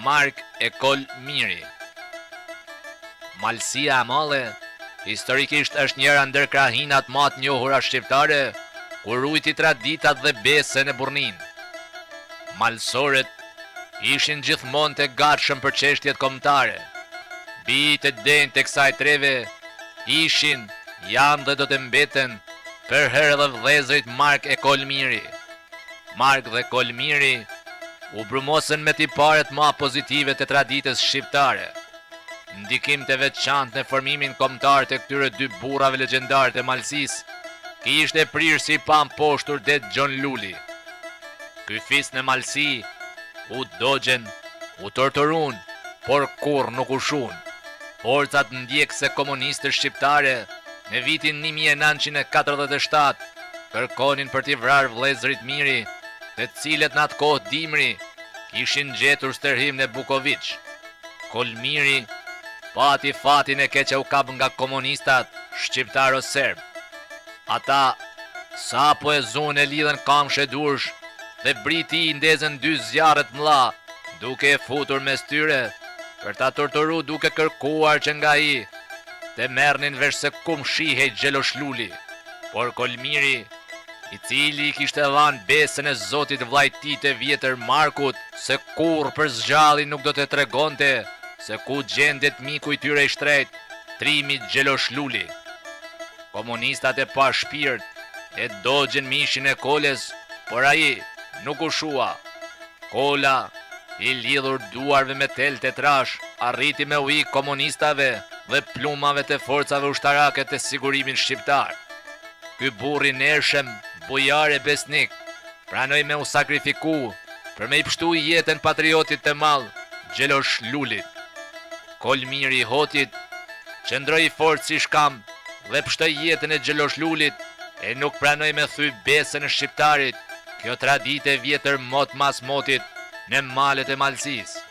Mark e Kolmiri. Malësia e Madhe historikisht është njëra ndër krahinat më të njohura shqiptare, kur rujti traditat dhe besën e burrnin. Malësorët ishin gjithmonë të gatshëm për çështjet kombëtare. Bijtë e denjtë të kësaj treve ishin, janë dhe do të mbeten për herë dhe vëllezërit Mark e Kolmiri. Mark dhe Kolmiri u brumosën me tiparet më pozitive të traditës shqiptare. Ndikim të veçantë në formimin kombëtar të këtyre dy burrave legjendar të Malësisë kishte prirë si pamposhtur det Gjon Luli. Ky fis në Malësi u dogjen, u torturun, por kur nuk u shun. Forcat ndjekëse komuniste shqiptare në vitin 1947 kërkonin për t'i vrarë vëllezërit Miri, të cilët në atë kohë dimri kishin gjetur stërhim në Bukoviç. Kolmiri pati fatin e keq u kap nga komunistat shqiptaro-serb. Ata sapo e zonë e lidhen kamshe dursh dhe briti i ndezën dy zjarret mëdha, duke e futur mes tyre për ta torturu, duke kërkuar që nga ai të merrnin vesh se kum shihej Xhelosh Luli. Por Kolmiri, i cili kishte dhënë besën e Zotit vllait tij të vjetër Markut, se kurrë për zgjalli nuk do të tregonte se ku gjendet miku i tyre i shtret, trimi Xhelosh Luli. Komunistat e pa shpirt e dogjen mishin e Kolës, por ai nuk u shua. Kola, i lidhur duarve me tel të trash, arriti me ujë komunistave dhe plumave të forcave ushtarake të sigurimin shqiptar. Ky burri nershëm, bujar e besnik, pranoi me u sakrifiku për me i pështu jetën patriotit të madh Xhelosh Lulit. Kolmiri i Hotit qëndroi fort si shkam dhe pështoi jetën e Xhelosh Lulit e nuk pranoi me thy besën e shqiptarit, kjo traditë e vjetër mot mas motit në malet e Malësisë.